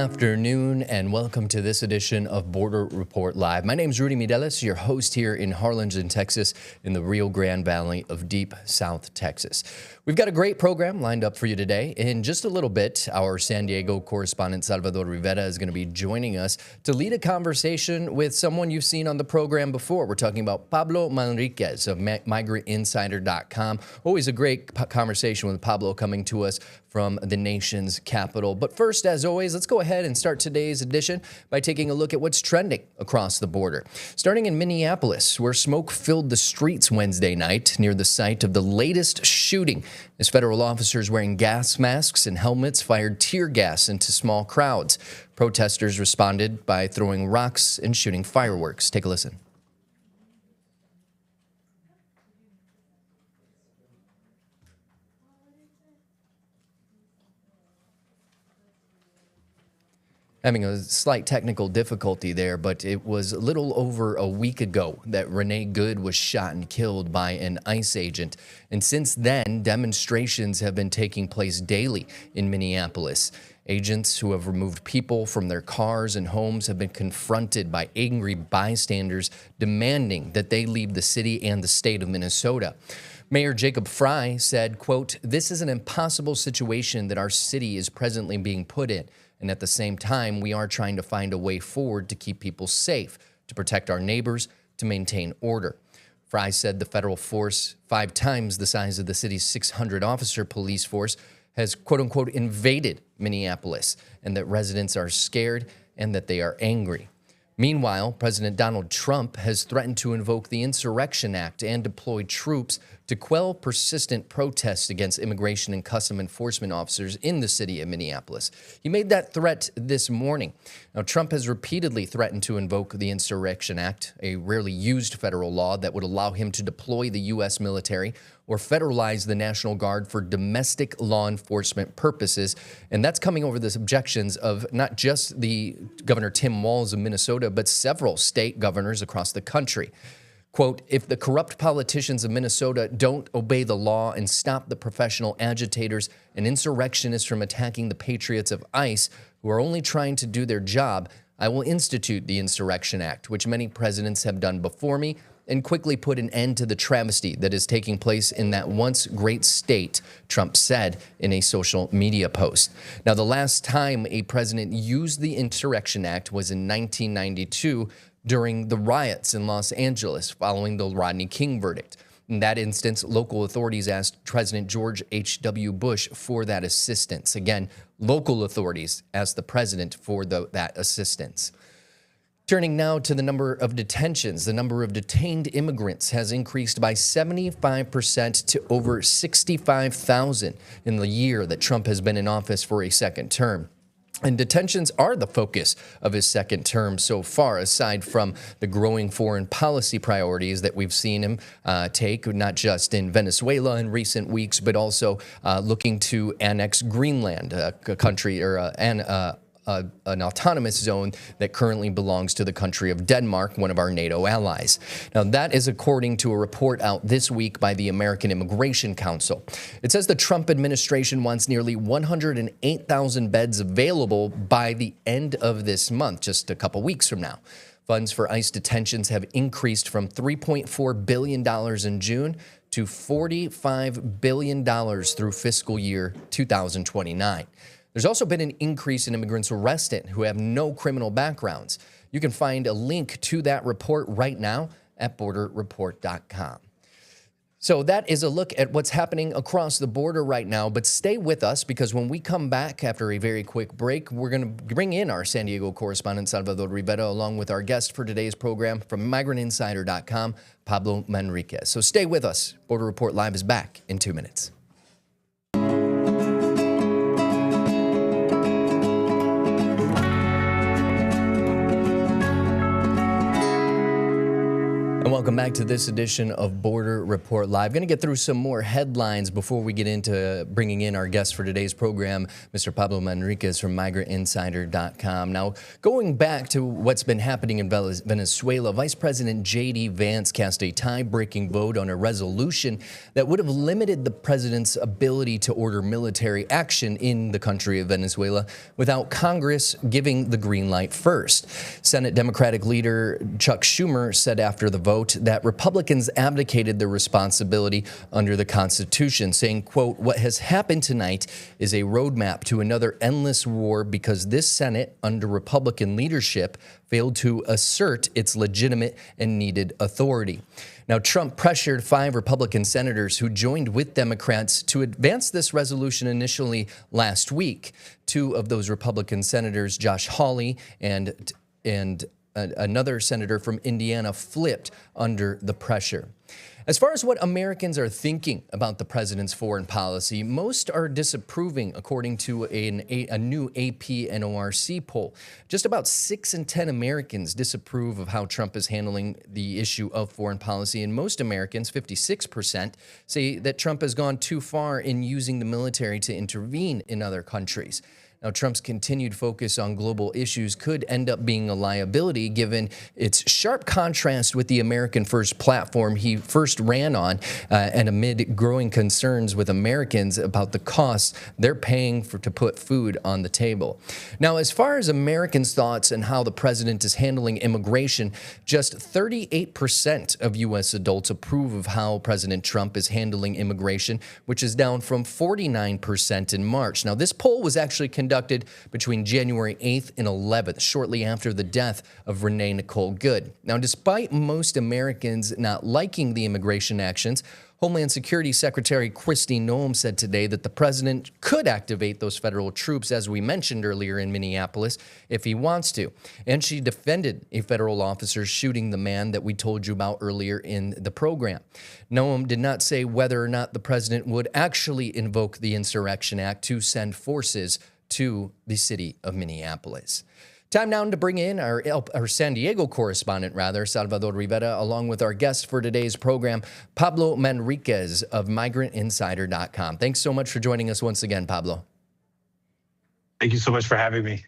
afternoon and welcome to this edition of Border Report Live. My name is Rudy Mideles, your host here in Harlingen, Texas, in the Rio Grande Valley of deep South Texas. We've got a great program lined up for you today. In just a little bit, our San Diego correspondent Salvador Rivera is going to be joining us to lead a conversation with someone you've seen on the program before. We're talking about Pablo Manriquez of MigrantInsider.com. Always a great conversation with Pablo coming to us from the nation's capital. But first, as always, let's go ahead and start today's edition by taking a look at what's trending across the border. Starting in Minneapolis, where smoke filled the streets Wednesday night near the site of the latest shooting, as federal officers wearing gas masks and helmets fired tear gas into small crowds. Protesters responded by throwing rocks and shooting fireworks. Take a listen. Having a slight technical difficulty there, but it was a little over a week ago that Renee Good was shot and killed by an ICE agent. And since then, demonstrations have been taking place daily in Minneapolis. Agents who have removed people from their cars and homes have been confronted by angry bystanders demanding that they leave the city and the state of Minnesota. Mayor Jacob Frey said, quote, "This is an impossible situation that our city is presently being put in. And at the same time, we are trying to find a way forward to keep people safe, to protect our neighbors, to maintain order." Frey said the federal force, 5 times the size of the city's 600-officer police force, has, quote-unquote, invaded Minneapolis, and that residents are scared and that they are angry. Meanwhile, President Donald Trump has threatened to invoke the Insurrection Act and deploy troops to quell persistent protests against immigration and custom enforcement officers in the city of Minneapolis. He made that threat this morning. Now, Trump has repeatedly threatened to invoke the Insurrection Act, a rarely used federal law that would allow him to deploy the U.S. military or federalize the National Guard for domestic law enforcement purposes. And that's coming over the objections of not just the Governor Tim Walz of Minnesota, but several state governors across the country. Quote, "If the corrupt politicians of Minnesota don't obey the law and stop the professional agitators and insurrectionists from attacking the patriots of ICE, who are only trying to do their job, I will institute the Insurrection Act, which many presidents have done before me, and quickly put an end to the travesty that is taking place in that once great state," Trump said in a social media post. Now, the last time a president used the Insurrection Act was in 1992 during the riots in Los Angeles following the Rodney King verdict. In that instance, local authorities asked President George H.W. Bush for that assistance. Again, local authorities asked the president for that assistance. Turning now to the number of detentions, the number of detained immigrants has increased by 75% to over 65,000 in the year that Trump has been in office for a second term. And detentions are the focus of his second term so far, aside from the growing foreign policy priorities that we've seen him take, not just in Venezuela in recent weeks, but also looking to annex Greenland, a country or an autonomous zone that currently belongs to the country of Denmark, one of our NATO allies. Now, that is according to a report out this week by the American Immigration Council. It says the Trump administration wants nearly 108,000 beds available by the end of this month, just a couple weeks from now. Funds for ICE detentions have increased from $3.4 billion in June to $45 billion through fiscal year 2029. There's also been an increase in immigrants arrested who have no criminal backgrounds. You can find a link to that report right now at borderreport.com. So that is a look at what's happening across the border right now. But stay with us, because when we come back after a very quick break, we're going to bring in our San Diego correspondent Salvador Rivera along with our guest for today's program from MigrantInsider.com, Pablo Manriquez. So stay with us. Border Report Live is back in 2 minutes. And welcome back to this edition of Border Report Live. Going to get through some more headlines before we get into bringing in our guest for today's program, Mr. Pablo Manriquez from MigrantInsider.com. Now, going back to what's been happening in Venezuela, Vice President J.D. Vance cast a tie-breaking vote on a resolution that would have limited the president's ability to order military action in the country of Venezuela without Congress giving the green light first. Senate Democratic leader Chuck Schumer said after the vote that Republicans abdicated their responsibility under the Constitution, saying, quote, "What has happened tonight is a roadmap to another endless war because this Senate, under Republican leadership, failed to assert its legitimate and needed authority." Now, Trump pressured 5 Republican senators who joined with Democrats to advance this resolution initially last week. 2 of those Republican senators, Josh Hawley and another senator from Indiana, flipped under the pressure. As far as what Americans are thinking about the president's foreign policy, most are disapproving, according to a new AP NORC poll. Just about 6 in 10 Americans disapprove of how Trump is handling the issue of foreign policy, and most Americans, 56%, say that Trump has gone too far in using the military to intervene in other countries. Now, Trump's continued focus on global issues could end up being a liability given its sharp contrast with the American First platform he first ran on, and amid growing concerns with Americans about the costs they're paying to put food on the table. Now, as far as Americans' thoughts on how the president is handling immigration, just 38% of U.S. adults approve of how President Trump is handling immigration, which is down from 49% in March. Now, this poll was actually conducted between January 8th and 11th, shortly after the death of Renee Nicole Good. Now, despite most Americans not liking the immigration actions, Homeland Security Secretary Kristi Noem said today that the president could activate those federal troops, as we mentioned earlier in Minneapolis, if he wants to. And she defended a federal officer shooting the man that we told you about earlier in the program. Noem did not say whether or not the president would actually invoke the Insurrection Act to send forces to the city of Minneapolis. Time now to bring in our San Diego correspondent, Salvador Rivera, along with our guest for today's program, Pablo Manriquez of MigrantInsider.com. Thanks so much for joining us once again, Pablo. Thank you so much for having me.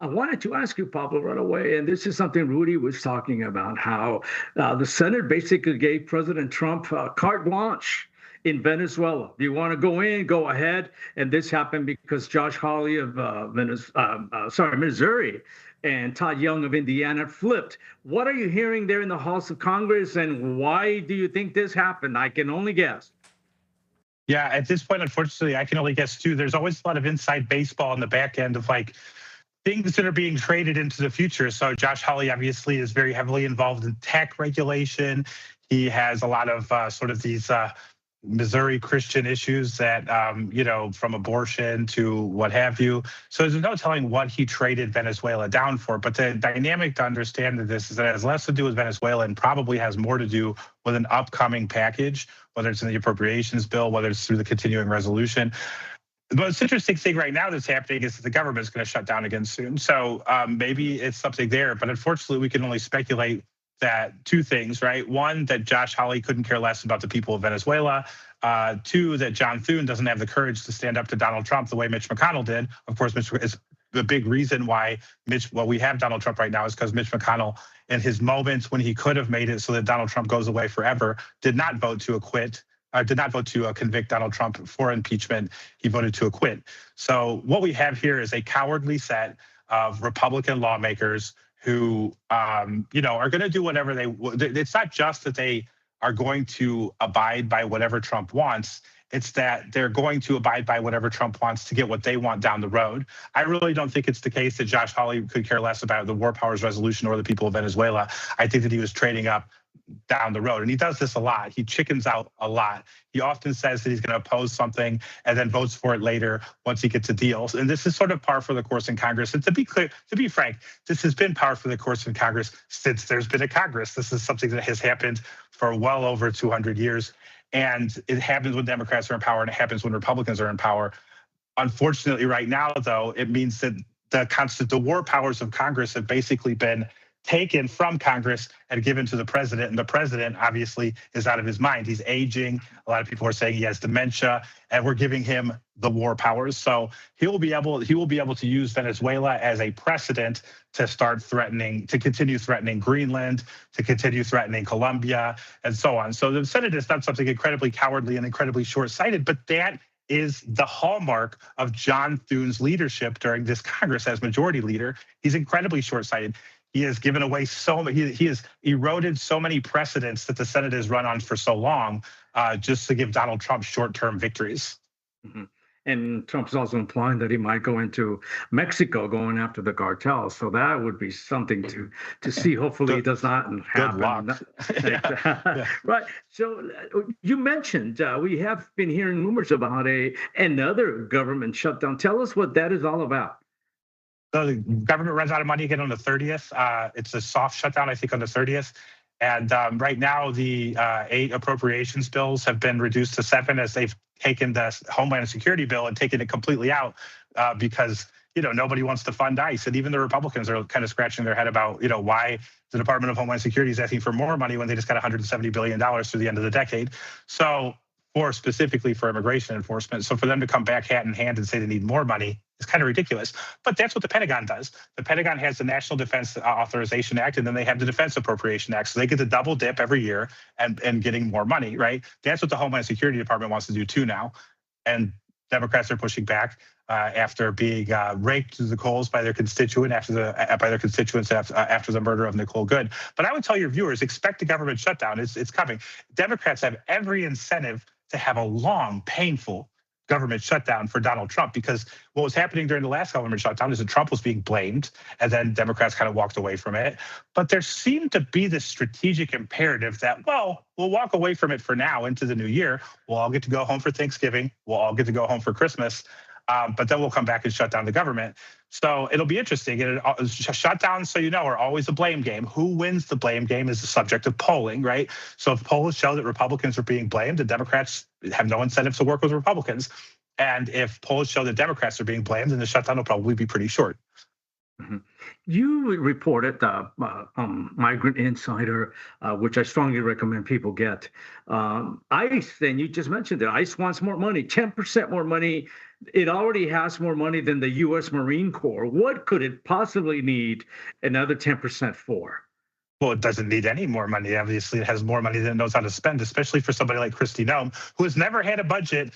I wanted to ask you, Pablo, right away, and this is something Rudy was talking about, how the Senate basically gave President Trump carte blanche in Venezuela. Do you want to go in? Go ahead. And this happened because Josh Hawley of Missouri and Todd Young of Indiana flipped. What are you hearing there in the halls of Congress, and why do you think this happened? I can only guess. Yeah, at this point, unfortunately, I can only guess too. There's always a lot of inside baseball on the back end of like things that are being traded into the future. So Josh Hawley obviously is very heavily involved in tech regulation. He has a lot of sort of these Missouri Christian issues that, from abortion to what have you. So there's no telling what he traded Venezuela down for. But the dynamic to understand this is that it has less to do with Venezuela and probably has more to do with an upcoming package, whether it's in the appropriations bill, whether it's through the continuing resolution. The most interesting thing right now that's happening is that the government is going to shut down again soon. So maybe it's something there. But unfortunately, we can only speculate that 2 things, right? 1, that Josh Hawley couldn't care less about the people of Venezuela. 2, that John Thune doesn't have the courage to stand up to Donald Trump the way Mitch McConnell did. Of course, Mitch is the big reason why we have Donald Trump right now is because Mitch McConnell, in his moments when he could have made it so that Donald Trump goes away forever, did not vote to convict Donald Trump for impeachment. He voted to acquit. So what we have here is a cowardly set of Republican lawmakers who, are going to do whatever it's not just that they are going to abide by whatever Trump wants. It's that they're going to abide by whatever Trump wants to get what they want down the road. I really don't think it's the case that Josh Hawley could care less about the War Powers Resolution or the people of Venezuela. I think that he was trading up down the road. And he does this a lot. He chickens out a lot. He often says that he's going to oppose something and then votes for it later once he gets a deal. And this is sort of par for the course in Congress. And to be clear, to be frank, this has been par for the course in Congress since there's been a Congress. This is something that has happened for well over 200 years. And it happens when Democrats are in power and it happens when Republicans are in power. Unfortunately, right now, though, it means that the war powers of Congress have basically been taken from Congress and given to the president. And the president obviously is out of his mind. He's aging. A lot of people are saying he has dementia, and we're giving him the war powers. So he will be able to use Venezuela as a precedent to continue threatening Greenland, to continue threatening Colombia, and so on. So the Senate has done something incredibly cowardly and incredibly short-sighted, but that is the hallmark of John Thune's leadership during this Congress as majority leader. He's incredibly short-sighted. He has given away he has eroded so many precedents that the Senate has run on for so long, just to give Donald Trump short-term victories. Mm-hmm. And Trump's also implying that he might go into Mexico going after the cartels. So that would be something to see. Hopefully it does not happen. Good luck. Yeah. Right. So you mentioned we have been hearing rumors about another government shutdown. Tell us what that is all about. So the government runs out of money again on the 30th. It's a soft shutdown, I think, on the 30th. And right now, the 8 appropriations bills have been reduced to 7 as they've taken the Homeland Security bill and taken it completely out because, nobody wants to fund ICE. And even the Republicans are kind of scratching their head about, why the Department of Homeland Security is asking for more money when they just got $170 billion through the end of the decade. So specifically for immigration enforcement. So for them to come back hat in hand and say they need more money is kind of ridiculous. But that's what the Pentagon does. The Pentagon has the National Defense Authorization Act, and then they have the Defense Appropriation Act. So they get to double dip every year and getting more money, right? That's what the Homeland Security Department wants to do too now. And Democrats are pushing back after being raked to the coals by their constituents after the murder of Nicole Good. But I would tell your viewers, expect a government shutdown. It's coming. Democrats have every incentive to have a long, painful government shutdown for Donald Trump, because what was happening during the last government shutdown is that Trump was being blamed, and then Democrats kind of walked away from it. But there seemed to be this strategic imperative that, well, we'll walk away from it for now into the new year. We'll all get to go home for Thanksgiving. We'll all get to go home for Christmas. But then we'll come back and shut down the government. So it'll be interesting. And shutdowns, so are always a blame game. Who wins the blame game is the subject of polling, right? So if polls show that Republicans are being blamed, the Democrats have no incentive to work with Republicans. And if polls show that Democrats are being blamed, then the shutdown will probably be pretty short. Mm-hmm. You reported Migrant Insider, which I strongly recommend people get. ICE, and you just mentioned it, ICE wants more money, 10% more money. It already has more money than the U.S. Marine Corps. What could it possibly need another 10% for? Well, it doesn't need any more money. Obviously, it has more money than it knows how to spend, especially for somebody like Kristi Noem, who has never had a budget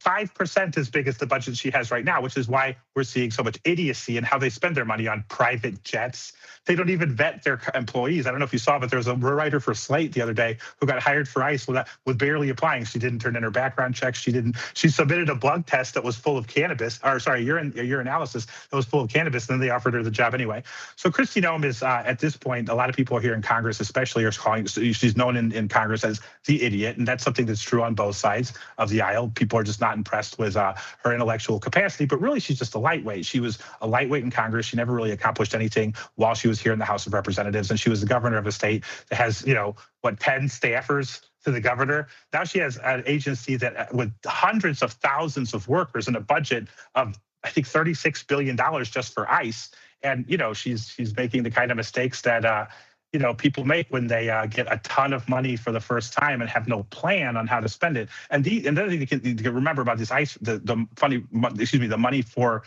5% as big as the budget she has right now, which is why we're seeing so much idiocy in how they spend their money on private jets. They don't even vet their employees. I don't know if you saw, but there was a writer for Slate the other day who got hired for ICE with barely applying. She didn't turn in her background check. She submitted a blood test that was full of cannabis, urinalysis that was full of cannabis, and then they offered her the job anyway. So Kristi Noem is, at this point, a lot of people here in Congress especially are calling, she's known in Congress as the idiot, and that's something that's true on both sides of the aisle. People are just not impressed with her intellectual capacity, but really she's just a lightweight. She was a lightweight in Congress. She never really accomplished anything while she was here in the House of Representatives, and she was the governor of a state that has, 10 staffers to the governor. Now she has an agency that with hundreds of thousands of workers and a budget of, I think, $36 billion just for ICE. And, she's making the kind of mistakes that, people make when they get a ton of money for the first time and have no plan on how to spend it. And another thing you can remember about this ICE, the money for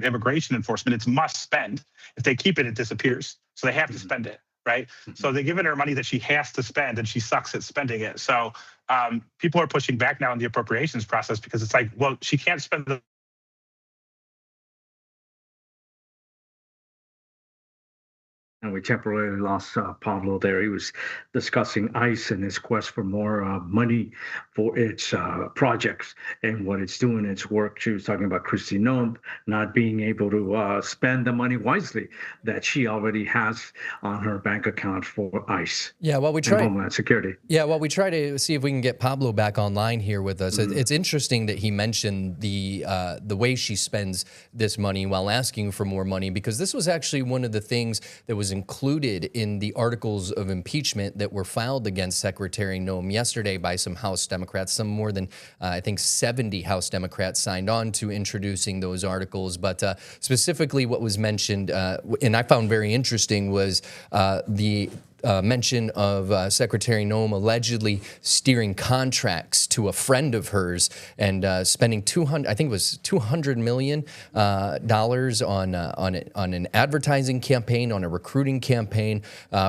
immigration enforcement, it's must spend. If they keep it, it disappears. So they have to spend it, right? So they're giving her money that she has to spend, and she sucks at spending it. So people are pushing back now in the appropriations process because it's like, well, she can't spend the And we temporarily lost Pablo there. He was discussing ICE and his quest for more money for its projects and what it's doing, its work. She was talking about Kristi Noem not being able to spend the money wisely that she already has on her bank account for ICE. Yeah, well, we try Homeland Security. Yeah, well, we try to see if we can get Pablo back online here with us. Mm-hmm. It's interesting that he mentioned the way she spends this money while asking for more money, because this was actually one of the things that was was included in the articles of impeachment that were filed against Secretary Noem yesterday by some House Democrats. Some more than, I think, 70 House Democrats signed on to introducing those articles. But specifically what was mentioned, and I found very interesting, was the mention of Secretary Noem allegedly steering contracts to a friend of hers and spending $200 million on an advertising campaign, on a recruiting campaign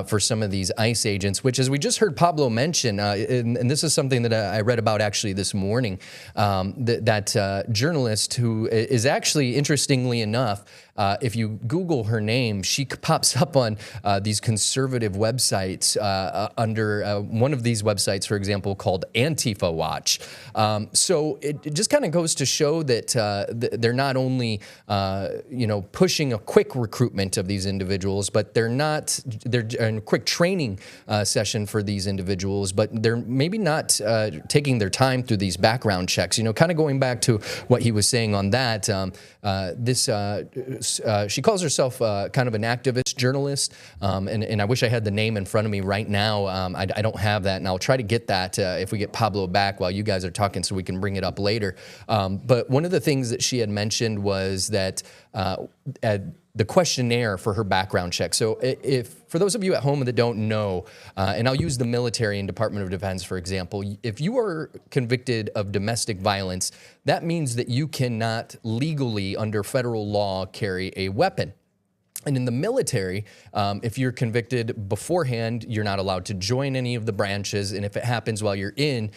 for some of these ICE agents, which, as we just heard Pablo mention, and this is something that I read about actually this morning, that journalist who is actually, interestingly enough, if you Google her name, she pops up on these conservative websites under one of these websites, for example, called Antifa Watch. So it just kind of goes to show that they're not only, pushing a quick recruitment of these individuals, but they're in a quick training session for these individuals, but they're maybe not taking their time through these background checks. Kind of going back to what he was saying on that, she calls herself kind of an activist journalist, and I wish I had the name in front of me right now. I don't have that, and I'll try to get that if we get Pablo back while you guys are talking so we can bring it up later. But one of the things that she had mentioned was that the questionnaire for her background check. So for those of you at home that don't know, and I'll use the military and Department of Defense, for example, if you are convicted of domestic violence, that means that you cannot legally, under federal law, carry a weapon. And in the military, if you're convicted beforehand, you're not allowed to join any of the branches. And if it happens while you're in,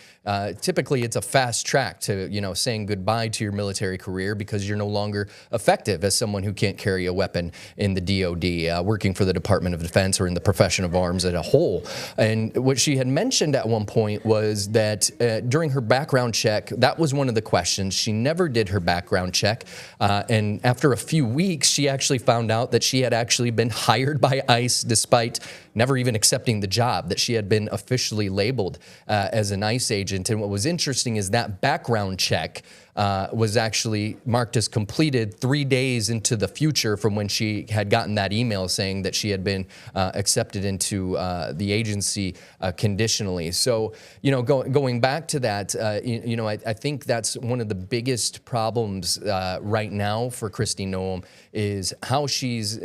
typically it's a fast track to, saying goodbye to your military career because you're no longer effective as someone who can't carry a weapon in the DOD, working for the Department of Defense or in the profession of arms as a whole. And what she had mentioned at one point was that during her background check, that was one of the questions. She never did her background check. And after a few weeks, she actually found out that she had actually been hired by ICE despite never even accepting the job, that she had been officially labeled as an ICE agent. And what was interesting is that background check was actually marked as completed 3 days into the future from when she had gotten that email saying that she had been accepted into the agency conditionally. So, going back to that, I think that's one of the biggest problems right now for Kristi Noem is how she's,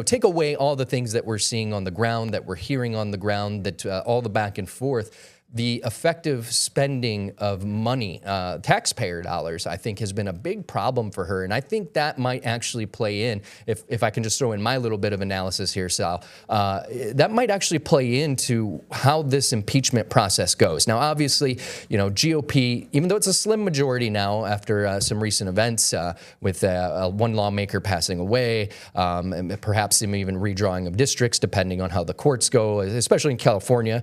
take away all the things that we're seeing on the ground, that we're hearing on the ground, that all the back and forth. The effective spending of money, taxpayer dollars, I think has been a big problem for her. And I think that might actually play in, if I can just throw in my little bit of analysis here, Sal, that might actually play into how this impeachment process goes. Now, obviously, GOP, even though it's a slim majority now after some recent events with one lawmaker passing away, and perhaps even redrawing of districts, depending on how the courts go, especially in California.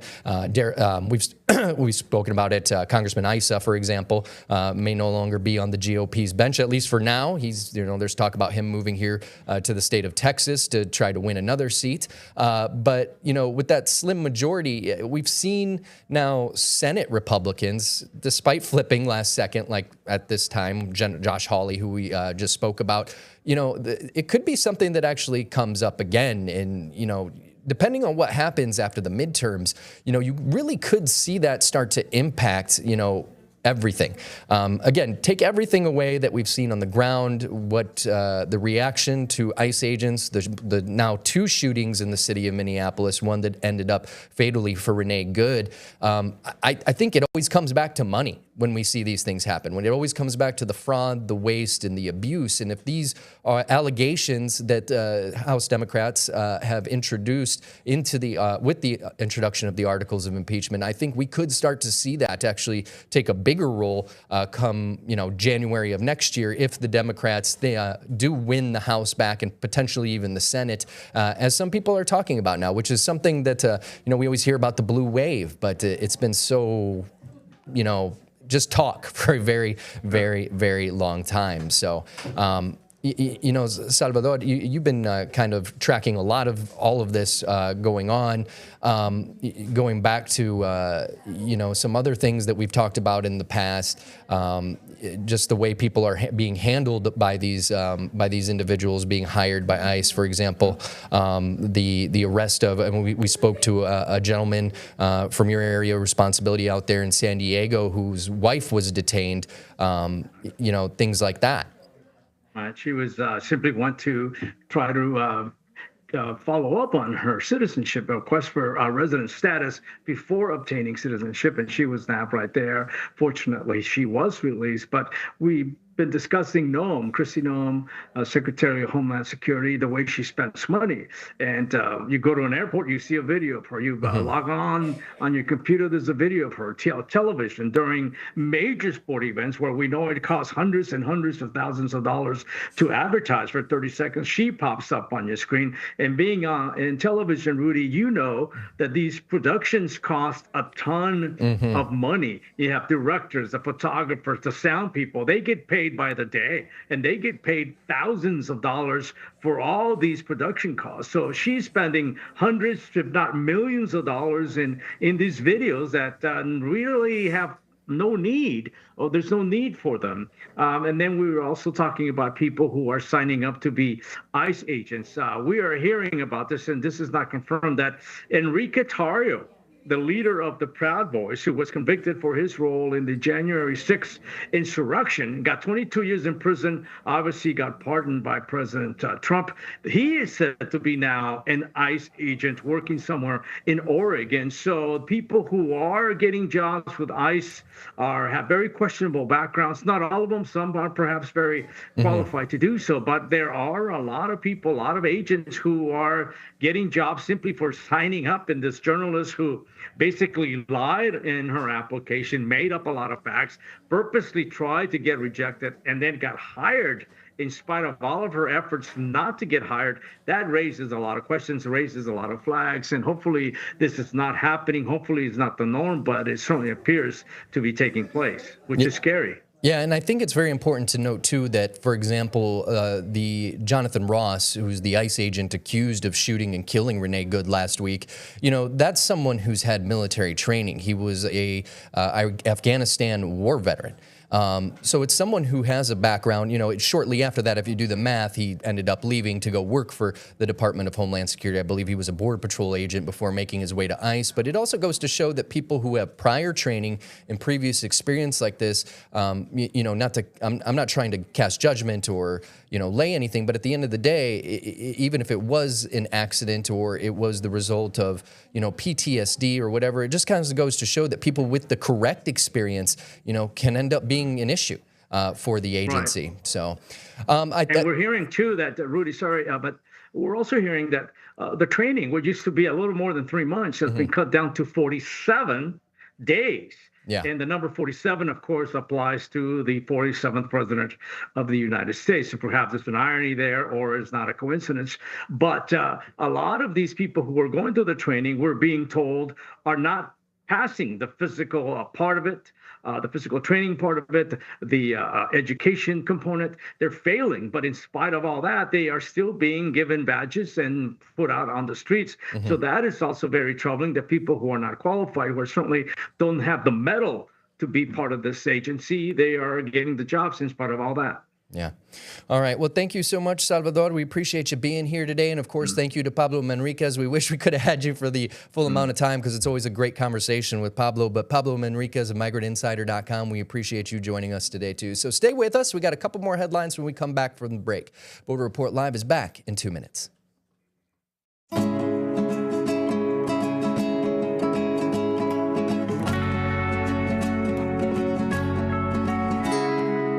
We've spoken about it. Congressman Issa, for example, may no longer be on the GOP's bench, at least for now. There's talk about him moving here to the state of Texas to try to win another seat. But with that slim majority, we've seen now Senate Republicans, despite flipping last second, like at this time, Josh Hawley, who we just spoke about, it could be something that actually comes up again. And, depending on what happens after the midterms, you really could see that start to impact, everything. Again, take everything away that we've seen on the ground, what the reaction to ICE agents, the now 2 shootings in the city of Minneapolis, one that ended up fatally for Renee Good. I think it always comes back to money when we see these things happen, when it always comes back to the fraud, the waste, and the abuse. And if these are allegations that House Democrats have introduced into with the introduction of the articles of impeachment, I think we could start to see that actually take a bigger role come January of next year if the Democrats do win the House back and potentially even the Senate, as some people are talking about now, which is something that we always hear about the blue wave, but it's been so just talk for a very, very, very long time. So, You know, Salvador, you've been kind of tracking a lot of all of this going on, going back to, you know, some other things that we've talked about in the past, just the way people are being handled by these individuals being hired by ICE, for example, the arrest of, and we spoke to a gentleman from your area of responsibility out there in San Diego whose wife was detained, you know, things like that. She was simply went to try to follow up on her citizenship request for resident status before obtaining citizenship, and she was nabbed right there. Fortunately, she was released, but we've been discussing Noem, Kristi Noem, Secretary of Homeland Security, the way she spends money. And you go to an airport, you see a video of her. You log on your computer, there's a video of her. Television during major sport events where we know it costs hundreds and hundreds of thousands of dollars to advertise for 30 seconds. She pops up on your screen. And being in television, Rudy, you know that these productions cost a ton of money. You have directors, the photographers, the sound people. They get paid by the day, and they get paid thousands of dollars for all these production costs. So she's spending hundreds, if not millions of dollars in these videos that really have no need, or there's no need for them. And then we were also talking about people who are signing up to be ICE agents. We are hearing about this, and this is not confirmed, that Enrique Tarrio, the leader of the Proud Boys, who was convicted for his role in the January 6th insurrection, got 22 years in prison, obviously got pardoned by President Trump. He is said to be now an ICE agent working somewhere in Oregon. So people who are getting jobs with ICE have very questionable backgrounds. Not all of them, some are perhaps very qualified to do so, but there are a lot of people, a lot of agents who are getting jobs simply for signing up. And this journalist who basically lied in her application, made up a lot of facts, purposely tried to get rejected, and then got hired in spite of all of her efforts not to get hired. That raises a lot of questions, raises a lot of flags, and hopefully this is not happening. Hopefully it's not the norm, but it certainly appears to be taking place, which is scary. Yeah, and I think it's very important to note, too, that, for example, the Jonathan Ross, who's the ICE agent accused of shooting and killing Renee Good last week, you know, that's someone who's had military training. He was a Afghanistan war veteran. So it's someone who has a background. You know, shortly after that, if you do the math, he ended up leaving to go work for the Department of Homeland Security. I believe he was a Border Patrol agent before making his way to ICE. But it also goes to show that people who have prior training and previous experience like this, you know, I'm not trying to cast judgment or, you know, lay anything. But at the end of the day, even if it was an accident or it was the result of, you know, PTSD or whatever, it just kind of goes to show that people with the correct experience, you know, can end up being an issue for the agency. Right. So, and we're hearing too that Rudy, sorry, but we're also hearing that the training, which used to be a little more than 3 months, has been cut down to 47 days. Yeah. And the number 47, of course, applies to the 47th president of the United States. So perhaps there's an irony there, or it's not a coincidence. But a lot of these people who are going through the training, we're being told, are not passing the physical part of it, the physical training part of it, the education component. They're failing, but in spite of all that, they are still being given badges and put out on the streets. So that is also very troubling, that people who are not qualified, who certainly don't have the mettle to be part of this agency, they are getting the jobs in spite of all that. Yeah. All right. Well, thank you so much, Salvador. We appreciate you being here today. And of course, thank you to Pablo Manriquez. We wish we could have had you for the full amount of time because it's always a great conversation with Pablo. But Pablo Manriquez of MigrantInsider.com, we appreciate you joining us today, too. So stay with us. We got a couple more headlines when we come back from the break. Border Report Live is back in 2 minutes.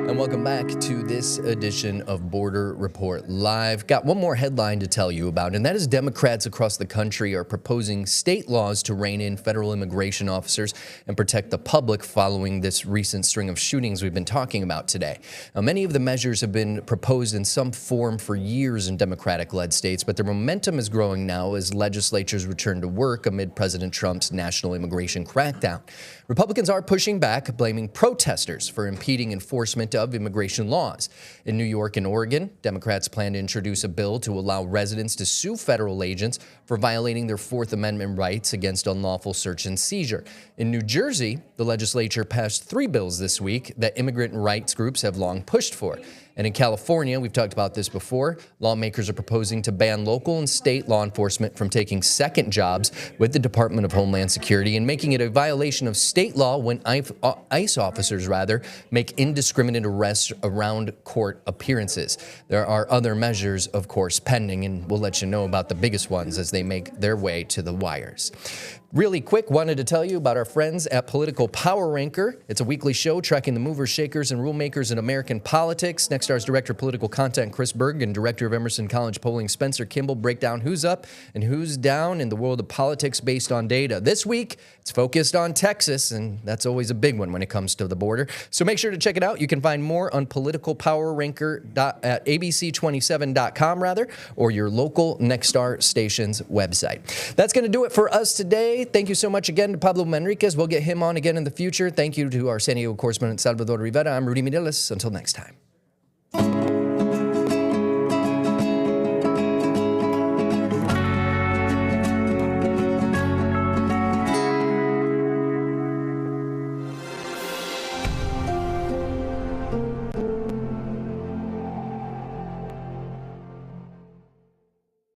And welcome back to this edition of Border Report Live. Got one more headline to tell you about, and that is Democrats across the country are proposing state laws to rein in federal immigration officers and protect the public following this recent string of shootings we've been talking about today. Now, many of the measures have been proposed in some form for years in Democratic-led states, but their momentum is growing now as legislatures return to work amid President Trump's national immigration crackdown. Republicans are pushing back, blaming protesters for impeding enforcement of immigration laws. In New York and Oregon, Democrats plan to introduce a bill to allow residents to sue federal agents for violating their Fourth Amendment rights against unlawful search and seizure. In New Jersey, the legislature passed 3 bills this week that immigrant rights groups have long pushed for. And in California, we've talked about this before, lawmakers are proposing to ban local and state law enforcement from taking second jobs with the Department of Homeland Security and making it a violation of state law when ICE officers, make indiscriminate arrests around court appearances. There are other measures, of course, pending, and we'll let you know about the biggest ones as they make their way to the wires. Really quick, wanted to tell you about our friends at Political Power Ranker. It's a weekly show tracking the movers, shakers, and rule makers in American politics. Next Star's Director of Political Content, Chris Berg, and Director of Emerson College Polling, Spencer Kimball, break down who's up and who's down in the world of politics based on data. This week, it's focused on Texas, and that's always a big one when it comes to the border. So make sure to check it out. You can find more on politicalpowerranker at abc27.com, or your local Next Star station's website. That's going to do it for us today. Thank you so much again to Pablo Manriquez. We'll get him on again in the future. Thank you to our San Diego correspondent, Salvador Rivera. I'm Rudy Mireles. Until next time.